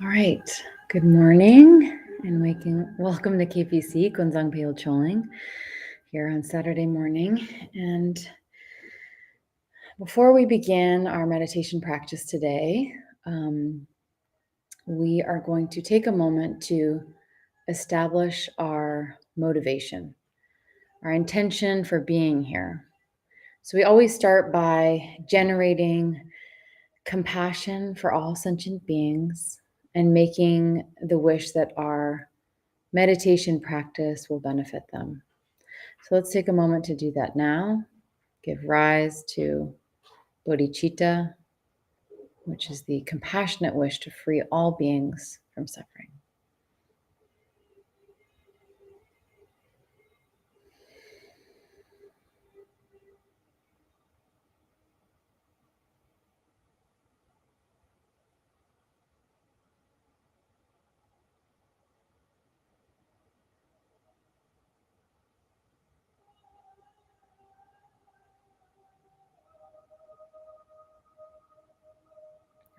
All right. Good morning and welcome to KPC, Kunzang Peo Choling, here on Saturday morning. And before we begin our meditation practice today, we are going to take a moment to establish our motivation, our intention for being here. So we always start by generating compassion for all sentient beings and making the wish that our meditation practice will benefit them. So let's take a moment to do that now. Give rise to bodhicitta, which is the compassionate wish to free all beings from suffering.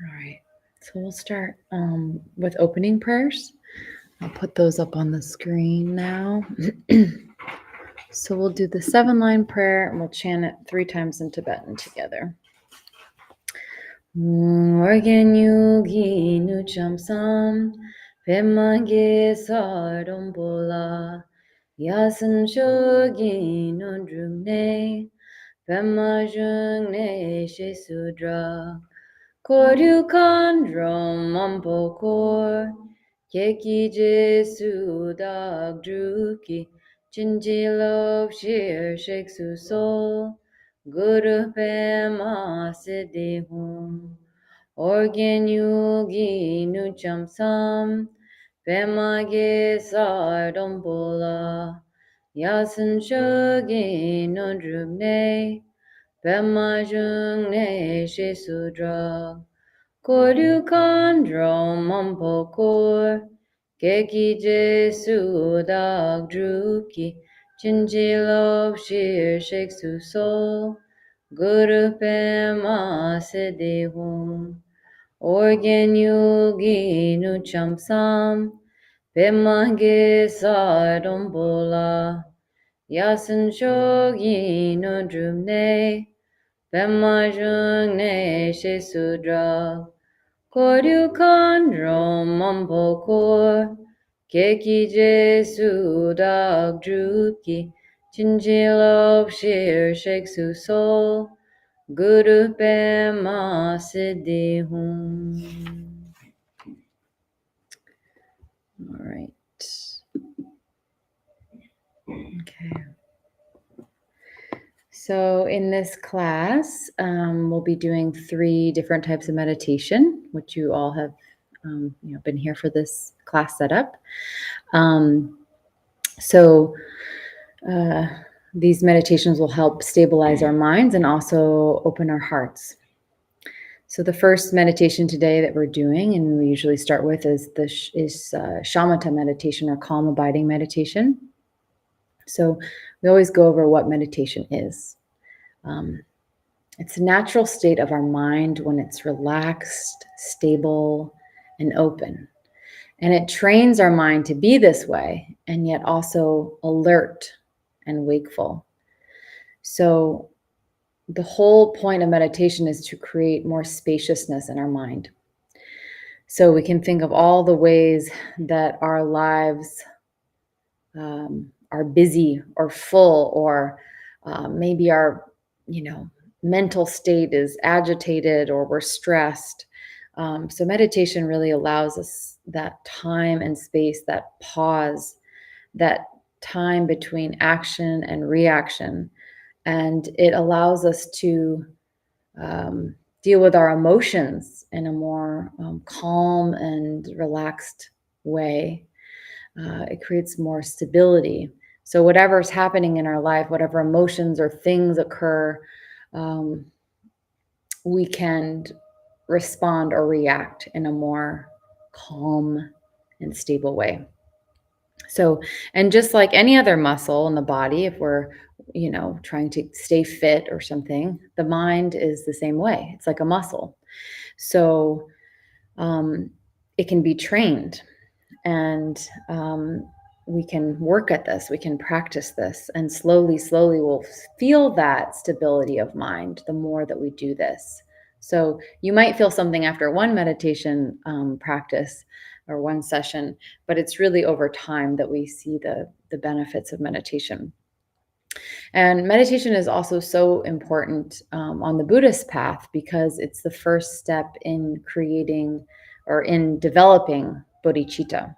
All right, so we'll start with opening prayers. I'll put those up on the screen now. So we'll do the 7-line prayer and we'll chant it 3 times in Tibetan together. Organ yugi nu chamsam pemange sardombola yasan shogi nu drumne pemajung ne shesudra koryu kandrom mampokor keki jesu dag druki chinjilop shir sheksu sol Guru Pema Siddhihum Organ Yugi Nucham Sam Pema Ge Sardombola Yasan Shogi Nundrubne Pema Jungne Shesudra Koryu Kandro Mampokor Keki Jesu Dag Druki Chinjilop Shir Sheksu Sol Guru Pema Siddhihum Organ Yugi Nucham Sam Pema Ge Sardombola Yasan Shogi Nundrumne Pema Jungne Shesudra Koryu Kandro Mampokor Keki Jesu Dag Druki Chinjilop Shir Sheksu Sol Guru Pema Siddhihum. All right. Okay. So in this class, we'll be doing 3 different types of meditation, which you all have been here for this class setup. These meditations will help stabilize our minds and also open our hearts. So the first meditation today that we're doing, and we usually start with, is Shamatha meditation, or calm abiding meditation. So we always go over what meditation is. It's a natural state of our mind when it's relaxed, stable, and open. And it trains our mind to be this way, and yet also alert and wakeful. So the whole point of meditation is to create more spaciousness in our mind. So we can think of all the ways that our lives are busy or full, or maybe our, mental state is agitated, or we're stressed. So meditation really allows us that time and space, that pause, that time between action and reaction. And it allows us to deal with our emotions in a more calm and relaxed way. It creates more stability. So whatever's happening in our life, whatever emotions or things occur, we can respond or react in a more calm and stable way. So, and just like any other muscle in the body, if we're, trying to stay fit or something, the mind is the same way. It's like a muscle. So, it can be trained, and we can work at this, we can practice this, and slowly, slowly we'll feel that stability of mind the more that we do this. So you might feel something after one meditation practice or one session, but it's really over time that we see the benefits of meditation. And meditation is also so important on the Buddhist path because it's the first step in creating or in developing bodhicitta,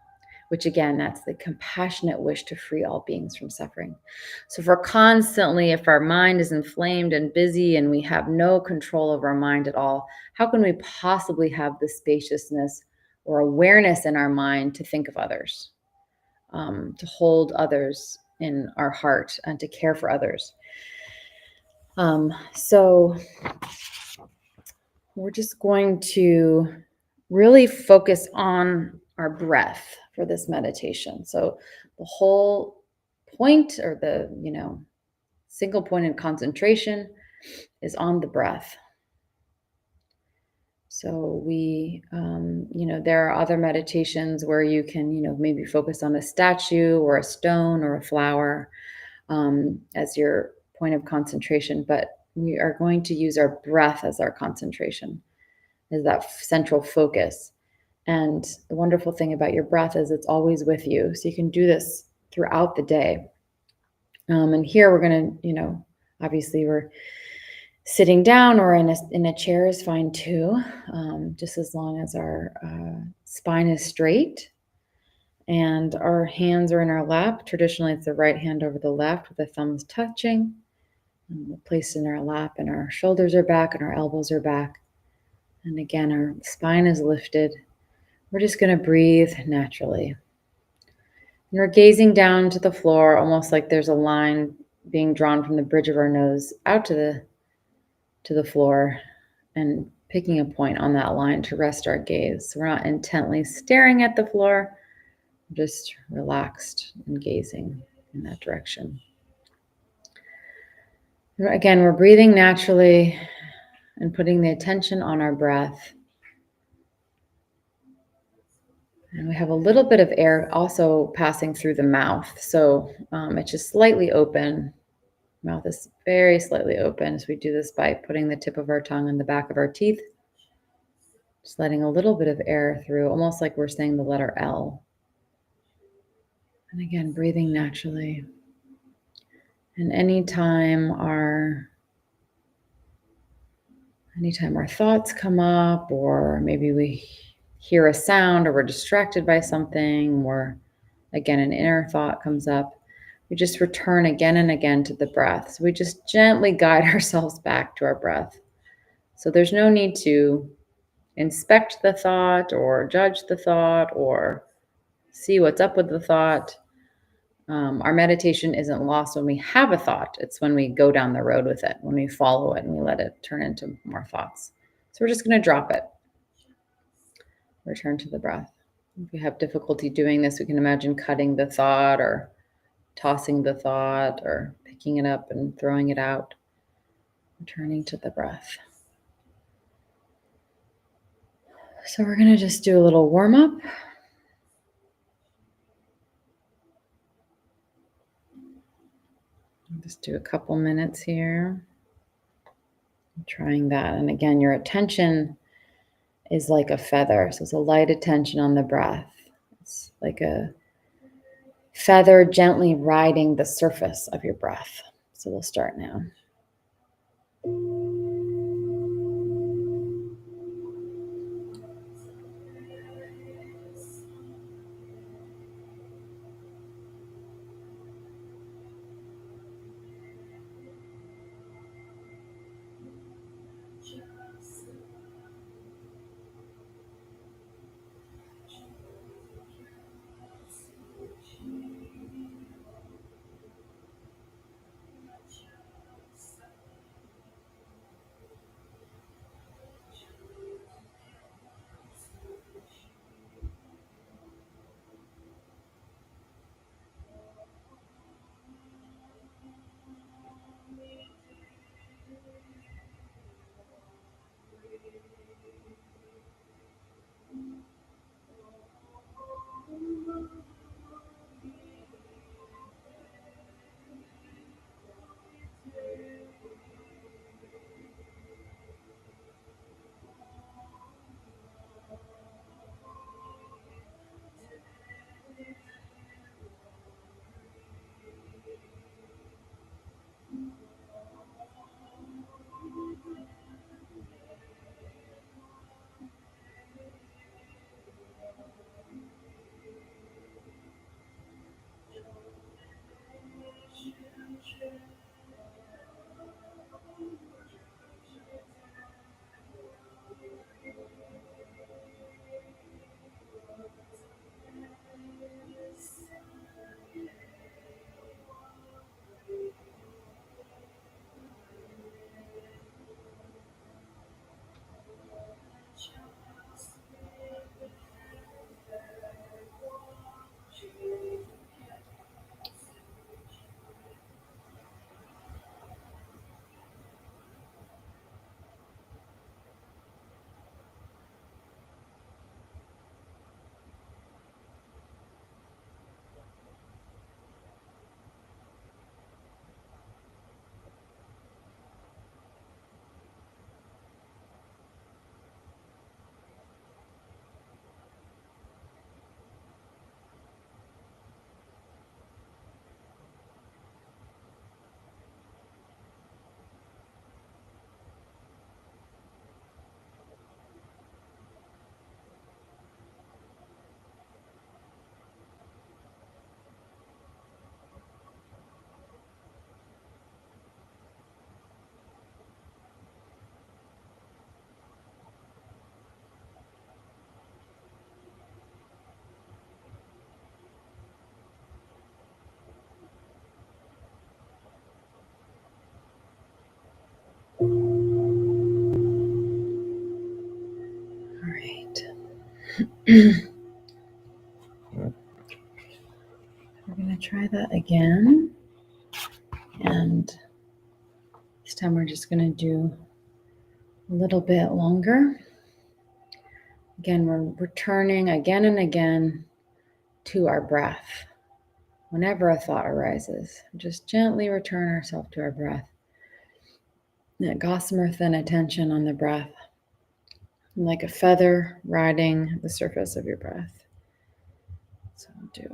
which again, that's the compassionate wish to free all beings from suffering. So if our mind is inflamed and busy and we have no control over our mind at all, how can we possibly have the spaciousness or awareness in our mind to think of others, to hold others in our heart and to care for others? So we're just going to really focus on our breath for this meditation. So the whole point, or the, single point in concentration, is on the breath. So there are other meditations where you can, maybe focus on a statue or a stone or a flower as your point of concentration, but we are going to use our breath as our concentration, as that central focus. And the wonderful thing about your breath is it's always with you. So you can do this throughout the day. And here we're going to, obviously we're sitting down, or in a chair is fine too, just as long as our spine is straight and our hands are in our lap. Traditionally, it's the right hand over the left with the thumbs touching. And we'll place in our lap, and our shoulders are back and our elbows are back. And again, our spine is lifted. We're just going to breathe naturally. And we're gazing down to the floor, almost like there's a line being drawn from the bridge of our nose out to the floor, and picking a point on that line to rest our gaze. So we're not intently staring at the floor, just relaxed and gazing in that direction. Again, we're breathing naturally and putting the attention on our breath. And we have a little bit of air also passing through the mouth. So it's just slightly open. Mouth is very slightly open. So we do this by putting the tip of our tongue on the back of our teeth. Just letting a little bit of air through, almost like we're saying the letter L. And again, breathing naturally. And anytime our thoughts come up, or maybe we hear a sound, or we're distracted by something, or again, an inner thought comes up, we just return again and again to the breath. So we just gently guide ourselves back to our breath. So there's no need to inspect the thought or judge the thought or see what's up with the thought. Our meditation isn't lost when we have a thought. It's when we go down the road with it, when we follow it and we let it turn into more thoughts. So we're just going to drop it. Return to the breath. If we have difficulty doing this, we can imagine cutting the thought, or tossing the thought, or picking it up and throwing it out. Returning to the breath. So we're going to just do a little warm up. Just do a couple minutes here. Trying that. And again, your attention is like a feather. So it's a light attention on the breath. It's like a feather gently riding the surface of your breath. So we'll start now. We're going to try that again. And this time we're just going to do a little bit longer. Again, we're returning again and again to our breath. Whenever a thought arises, just gently return ourselves to our breath. That gossamer thin attention on the breath, like a feather riding the surface of your breath. So I'll do.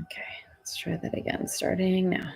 Okay, let's try that again, starting now.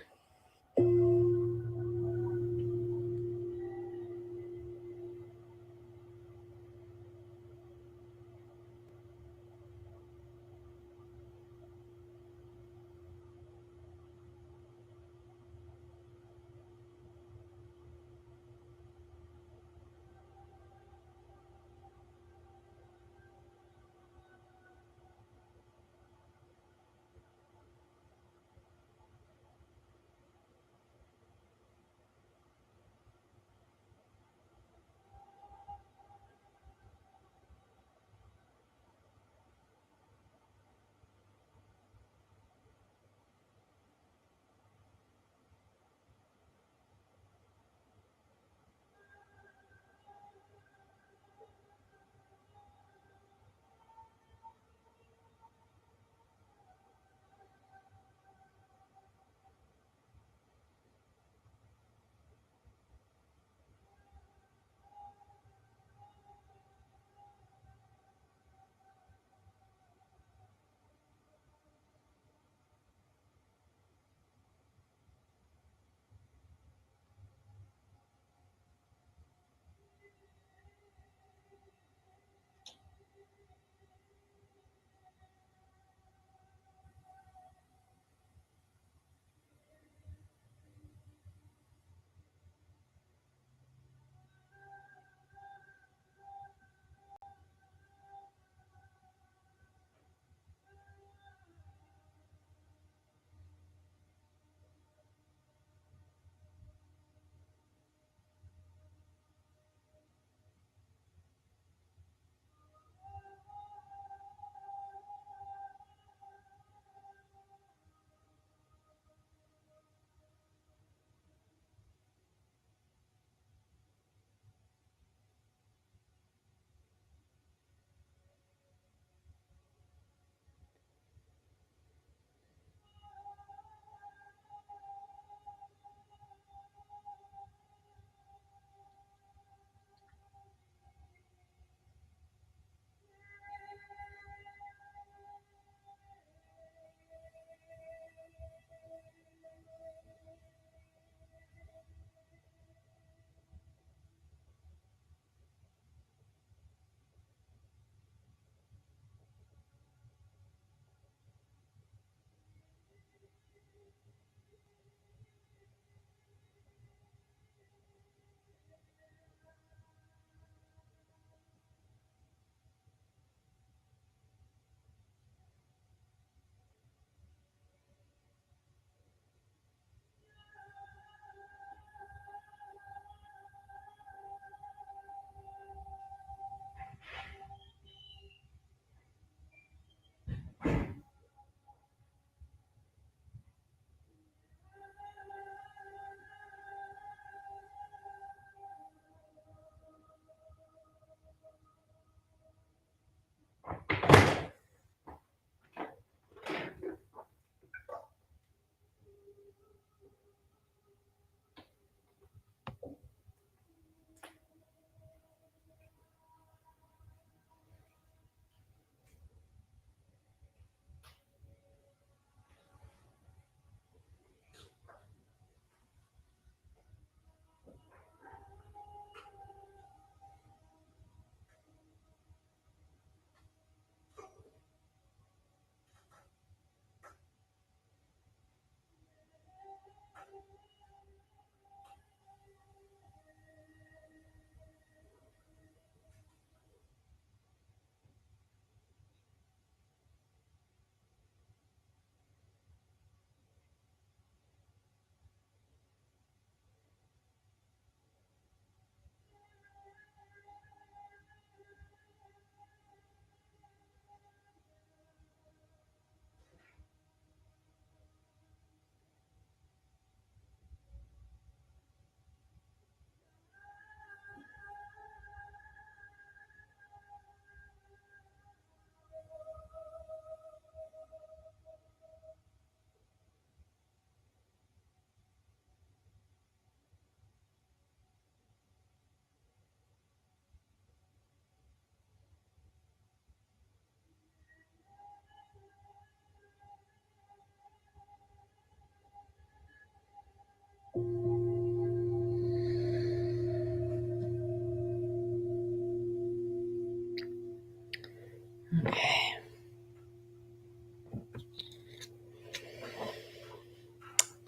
Okay.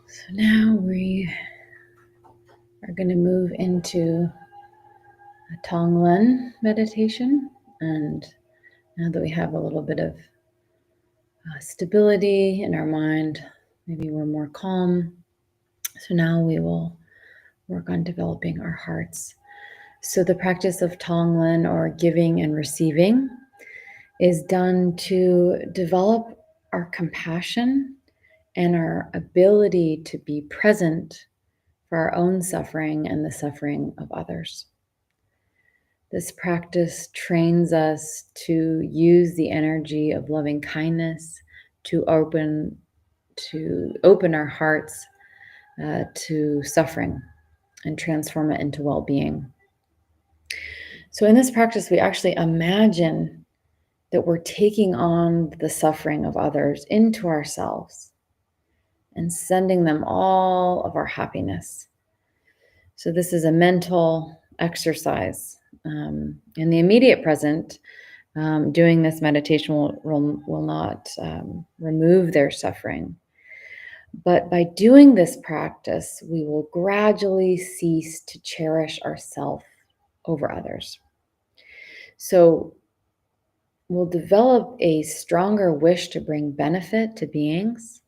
So now we are going to move into a Tonglen meditation. And now that we have a little bit of stability in our mind, maybe we're more calm. So now we will work on developing our hearts. So the practice of Tonglen, or giving and receiving, is done to develop our compassion and our ability to be present for our own suffering and the suffering of others. This practice trains us to use the energy of loving kindness to open our hearts to suffering and transform it into well-being. So in this practice, we actually imagine that we're taking on the suffering of others into ourselves and sending them all of our happiness. So this is a mental exercise. In the immediate present, doing this meditation will not remove their suffering. But by doing this practice, we will gradually cease to cherish ourselves over others. So we'll develop a stronger wish to bring benefit to beings.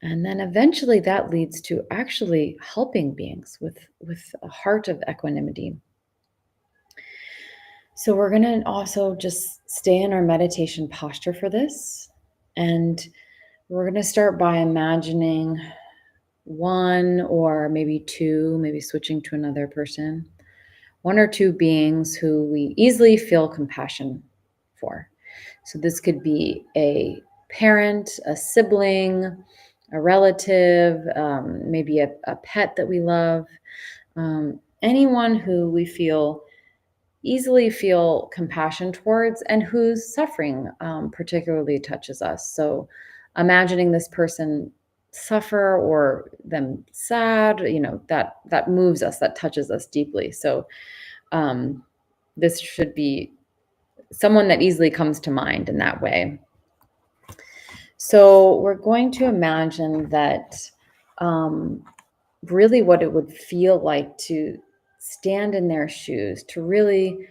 And then eventually that leads to actually helping beings with a heart of equanimity. So we're going to also just stay in our meditation posture for this. And we're going to start by imagining one or maybe two, maybe switching to another person, one or two beings who we easily feel compassion for. So this could be a parent, a sibling, a relative, maybe a pet that we love, anyone who we easily feel compassion towards and whose suffering particularly touches us. So imagining this person suffer or them sad, that moves us, that touches us deeply. So this should be someone that easily comes to mind in that way. So we're going to imagine that really what it would feel like to stand in their shoes, to really,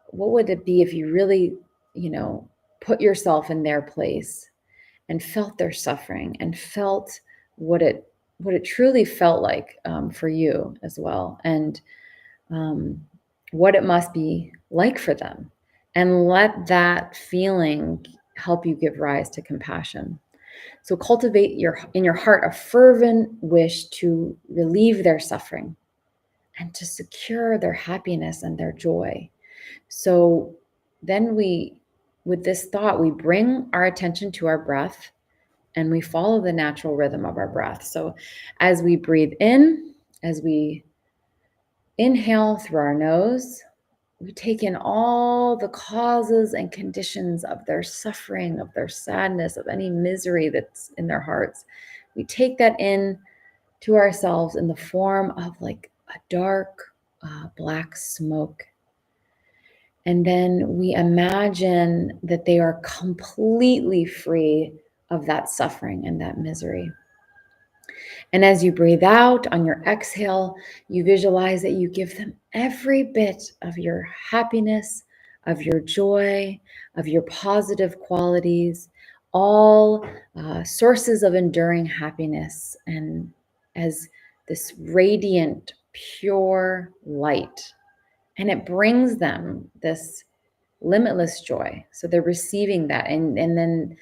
what would it be if you really, put yourself in their place and felt their suffering and felt what it truly felt like for you as well, and what it must be like for them, and let that feeling help you give rise to compassion. So cultivate in your heart a fervent wish to relieve their suffering and to secure their happiness and their joy. So then with this thought, we bring our attention to our breath and we follow the natural rhythm of our breath. So as we breathe in, as we inhale through our nose, we take in all the causes and conditions of their suffering, of their sadness, of any misery that's in their hearts. We take that in to ourselves in the form of like a dark black smoke. And then we imagine that they are completely free of that suffering and that misery. And as you breathe out on your exhale, you visualize that you give them every bit of your happiness, of your joy, of your positive qualities, all sources of enduring happiness, and as this radiant, pure light. And it brings them this limitless joy. So they're receiving that. And then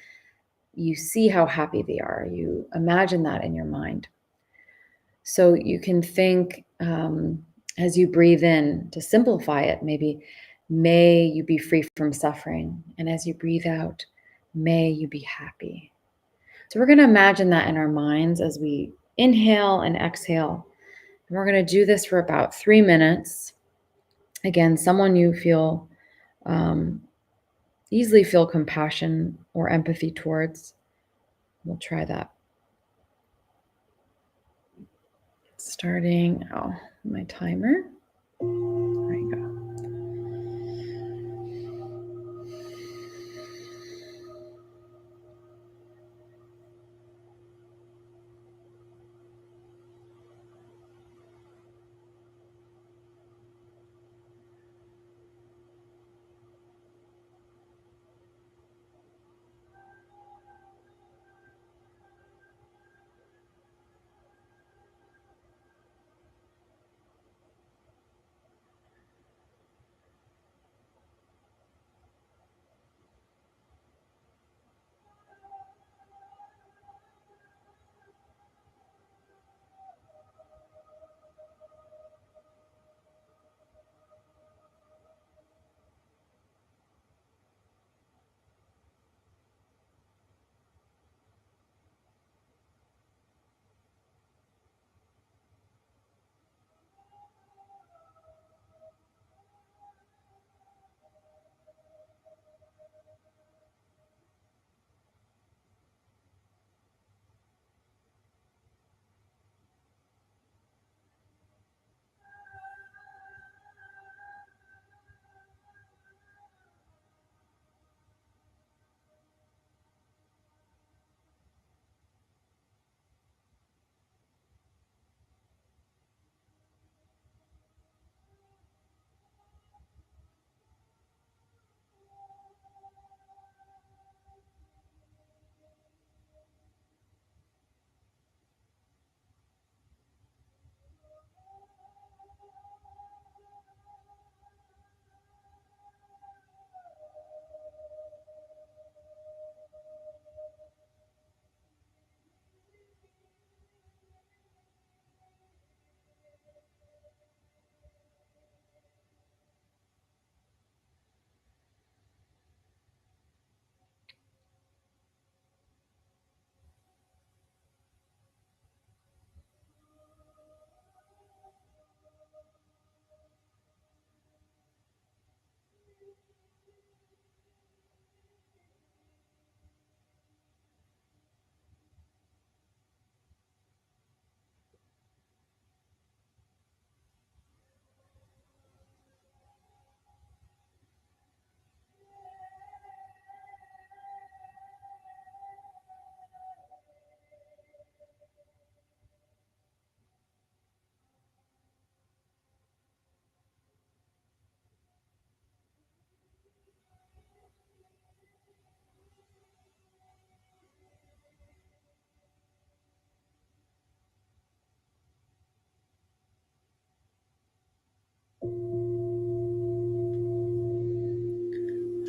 you see how happy they are. You imagine that in your mind. So you can think as you breathe in, to simplify it, maybe, may you be free from suffering. And as you breathe out, may you be happy. So we're going to imagine that in our minds as we inhale and exhale. And we're going to do this for about 3 minutes. Again, someone you feel easily feel compassion or empathy towards. We'll try that. Starting now, my timer. There you go.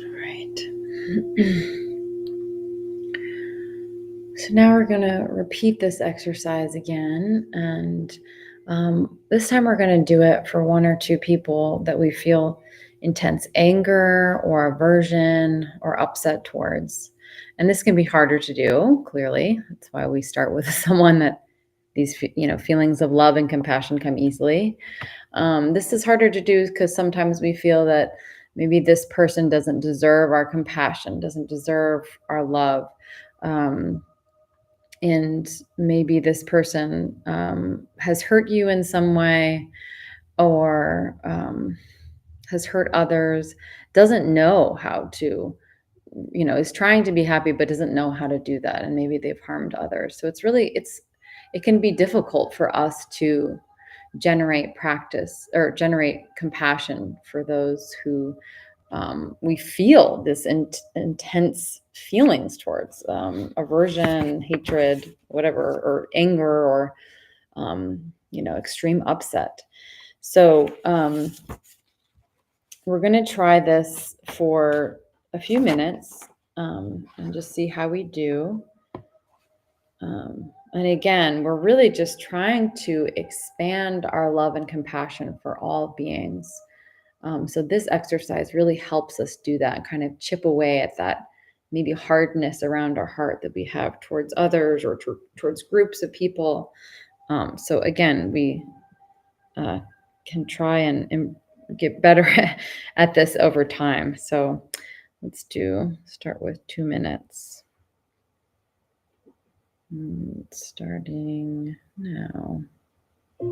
All right. So now we're going to repeat this exercise again. And this time we're going to do it for one or two people that we feel intense anger or aversion or upset towards. And this can be harder to do, clearly. That's why we start with someone that these feelings of love and compassion come easily. This is harder to do because sometimes we feel that maybe this person doesn't deserve our compassion, doesn't deserve our love. And maybe this person has hurt you in some way, or has hurt others, doesn't know how to, is trying to be happy but doesn't know how to do that, and maybe they've harmed others. So it can be difficult for us to generate practice or generate compassion for those who we feel this intense feelings towards, aversion, hatred, whatever, or anger, or extreme upset. So we're going to try this for a few minutes, and just see how we do. And again, we're really just trying to expand our love and compassion for all beings. So this exercise really helps us do that, kind of chip away at that maybe hardness around our heart that we have towards others, or towards groups of people. So again, we can try and get better at this over time. So let's start with 2 minutes. Starting now. All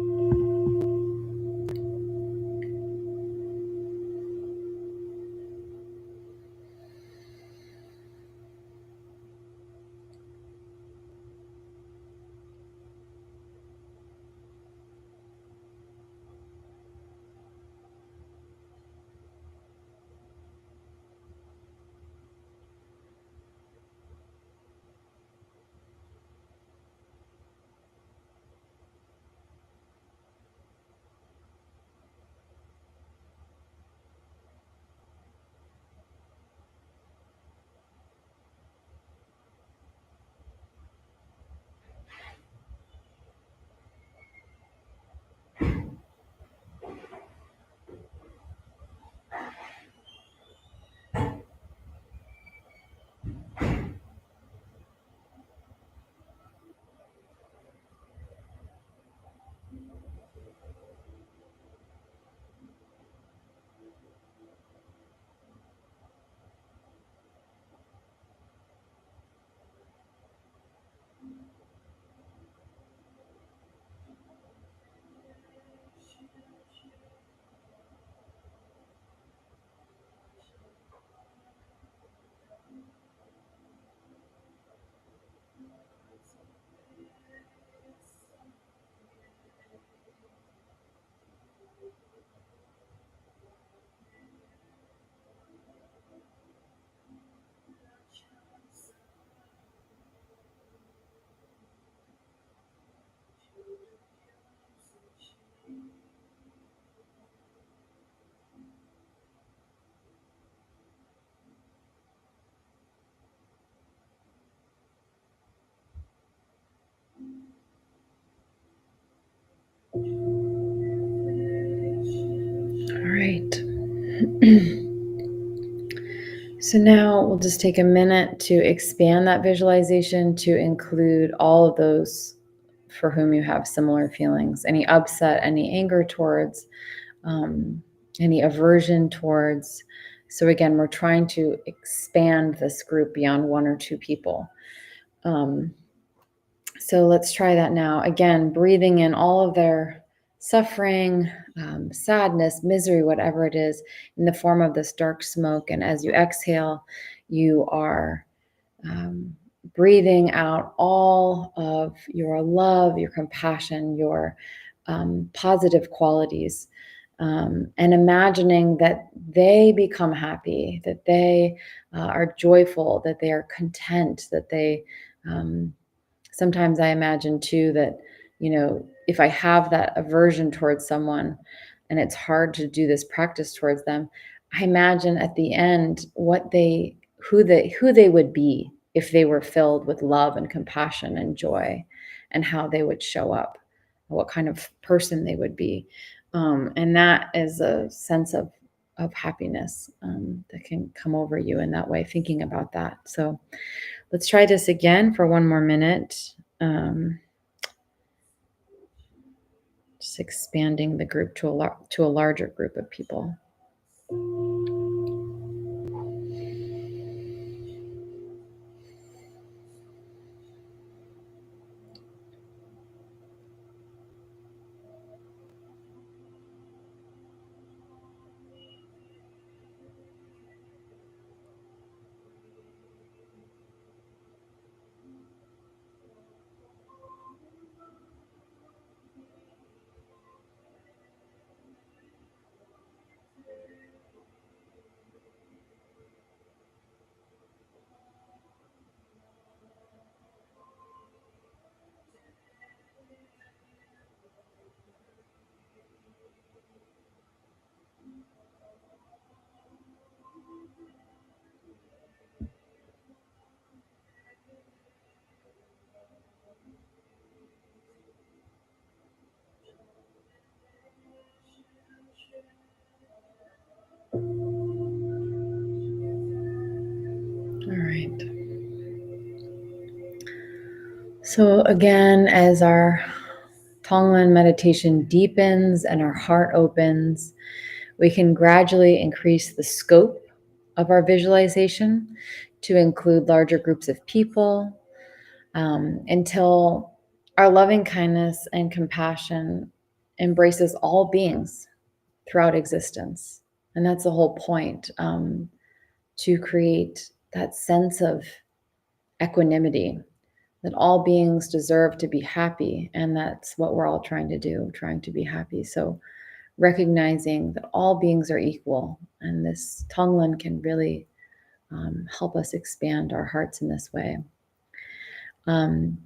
right. So now we'll just take a minute to expand that visualization to include all of those for whom you have similar feelings, any upset, any anger towards, any aversion towards. So again, we're trying to expand this group beyond one or two people. So let's try that now. Again, breathing in all of their suffering, sadness, misery, whatever it is, in the form of this dark smoke. And as you exhale, you are breathing out all of your love, your compassion, your positive qualities, and imagining that they become happy, that they are joyful, that they are content, that they. Sometimes I imagine too that, if I have that aversion towards someone and it's hard to do this practice towards them, I imagine at the end who they would be if they were filled with love and compassion and joy, and how they would show up, what kind of person they would be. And that is a sense of happiness that can come over you in that way, thinking about that. So let's try this again for one more minute. Just expanding the group to a larger group of people. All right. So again, as our Tonglen meditation deepens and our heart opens, we can gradually increase the scope of our visualization to include larger groups of people, until our loving kindness and compassion embraces all beings throughout existence. And that's the whole point, to create that sense of equanimity, that all beings deserve to be happy. And that's what we're all trying to do, trying to be happy. So recognizing that all beings are equal. And this Tonglen can really help us expand our hearts in this way. And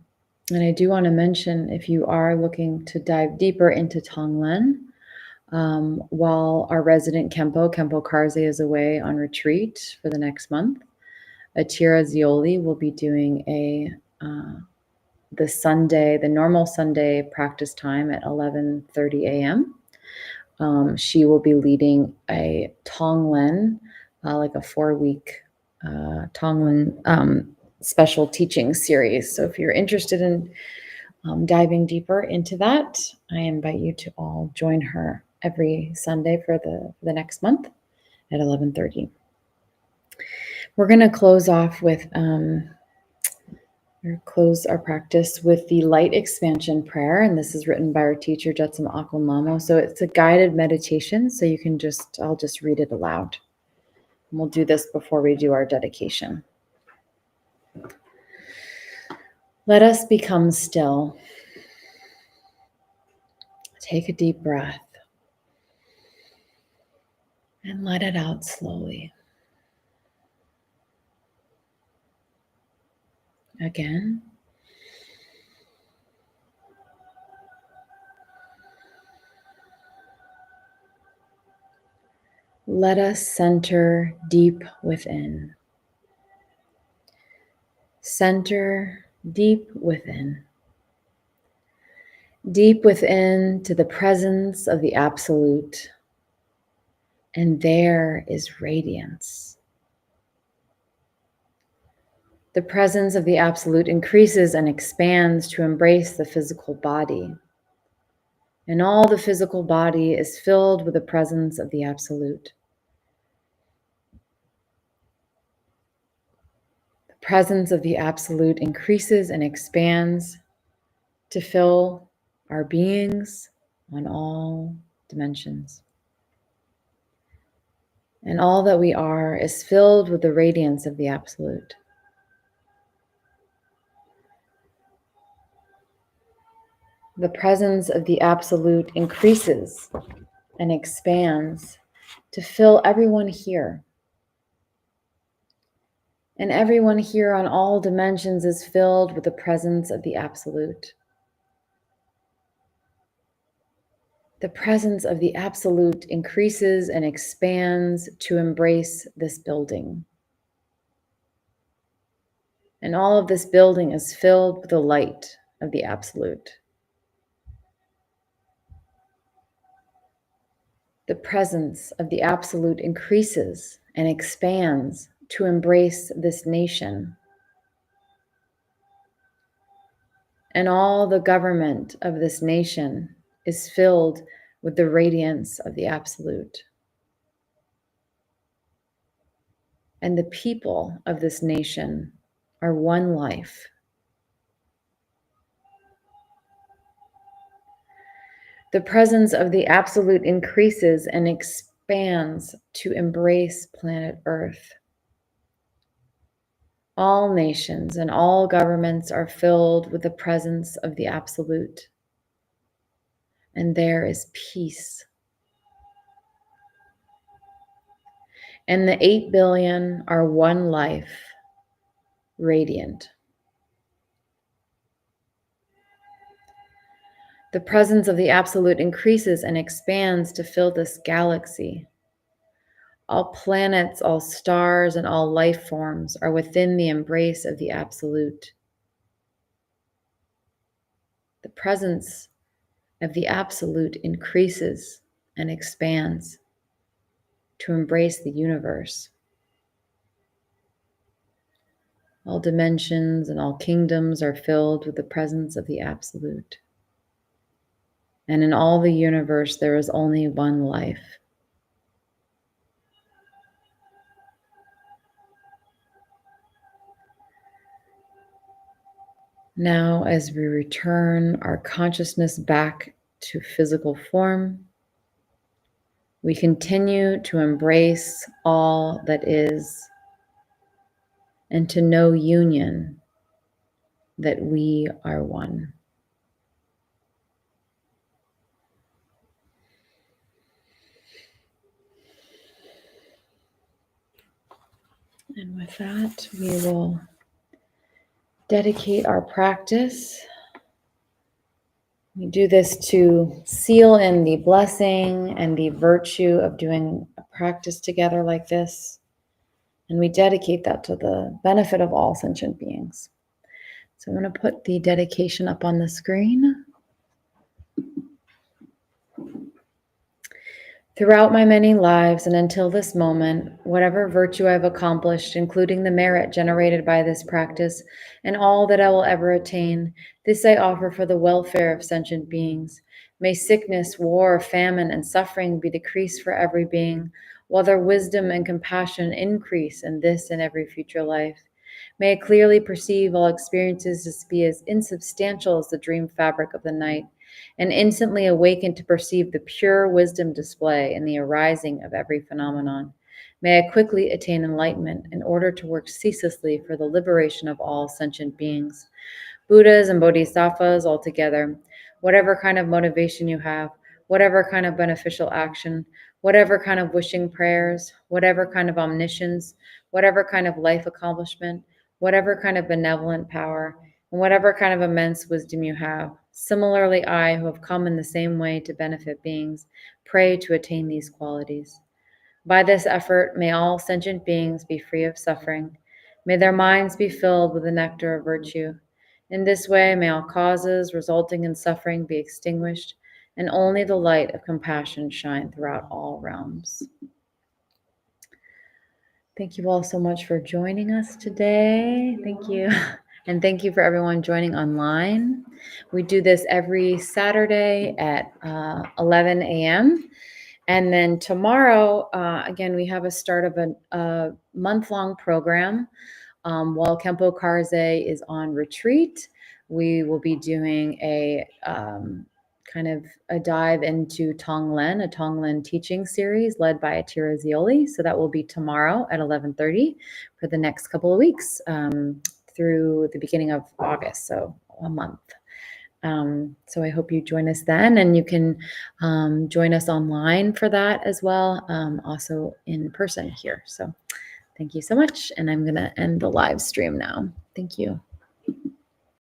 I do want to mention, if you are looking to dive deeper into Tonglen, while our resident Kempo Karze, is away on retreat for the next month, Atira Zioli will be doing the normal Sunday practice time at 11:30 a.m. She will be leading a Tonglen, like a 4-week Tonglen special teaching series. So if you're interested in diving deeper into that, I invite you to all join her every Sunday for the next month at 11:30. We're going to close off with close our practice with the light expansion prayer, and this is written by our teacher Jetsunma. So it's a guided meditation, so I'll just read it aloud. And we'll do this before we do our dedication. Let us become still. Take a deep breath and let it out slowly. Again. Let us center deep within. Center deep within. Deep within to the presence of the Absolute. And there is radiance. The presence of the Absolute increases and expands to embrace the physical body. And all the physical body is filled with the presence of the Absolute. The presence of the Absolute increases and expands to fill our beings on all dimensions. And all that we are is filled with the radiance of the Absolute. The presence of the Absolute increases and expands to fill everyone here. And everyone here on all dimensions is filled with the presence of the Absolute. The presence of the Absolute increases and expands to embrace this building. And all of this building is filled with the light of the Absolute. The presence of the Absolute increases and expands to embrace this nation. And all the government of this nation is filled with the radiance of the Absolute. And the people of this nation are one life. The presence of the Absolute increases and expands to embrace planet Earth. All nations and all governments are filled with the presence of the Absolute. And there is peace. And the 8 billion are one life, radiant. The presence of the Absolute increases and expands to fill this galaxy. All planets, all stars, and all life forms are within the embrace of the Absolute. The presence of the Absolute increases and expands to embrace the universe. All dimensions and all kingdoms are filled with the presence of the Absolute. And in all the universe, there is only one life. Now, as we return our consciousness back to physical form. We continue to embrace all that is and to know union, that we are one. And with that, we will dedicate our practice. We do this to seal in the blessing and the virtue of doing a practice together like this. And we dedicate that to the benefit of all sentient beings. So I'm going to put the dedication up on the screen. Throughout my many lives and until this moment, whatever virtue I've accomplished, including the merit generated by this practice and all that I will ever attain, this I offer for the welfare of sentient beings. May sickness, war, famine, and suffering be decreased for every being, while their wisdom and compassion increase in this and every future life. May I clearly perceive all experiences to be as insubstantial as the dream fabric of the night, and instantly awaken to perceive the pure wisdom display in the arising of every phenomenon. May I quickly attain enlightenment in order to work ceaselessly for the liberation of all sentient beings. Buddhas and Bodhisattvas altogether, whatever kind of motivation you have, whatever kind of beneficial action, whatever kind of wishing prayers, whatever kind of omniscience, whatever kind of life accomplishment, whatever kind of benevolent power, and whatever kind of immense wisdom you have. Similarly, I, who have come in the same way to benefit beings, pray to attain these qualities. By this effort, may all sentient beings be free of suffering. May their minds be filled with the nectar of virtue. In this way, may all causes resulting in suffering be extinguished, and only the light of compassion shine throughout all realms. Thank you all so much for joining us today. Thank you. And thank you for everyone joining online. We do this every Saturday at 11 a.m. And then tomorrow, again, we have a start of a month-long program. While Kempo Karze is on retreat, we will be doing a kind of a dive into Tonglen, a Tonglen teaching series led by Atira Zioli. So that will be tomorrow at 11:30 for the next couple of weeks through the beginning of August, so a month. So I hope you join us then, and you can join us online for that as well, also in person here. So thank you so much, and I'm going to end the live stream now. Thank you.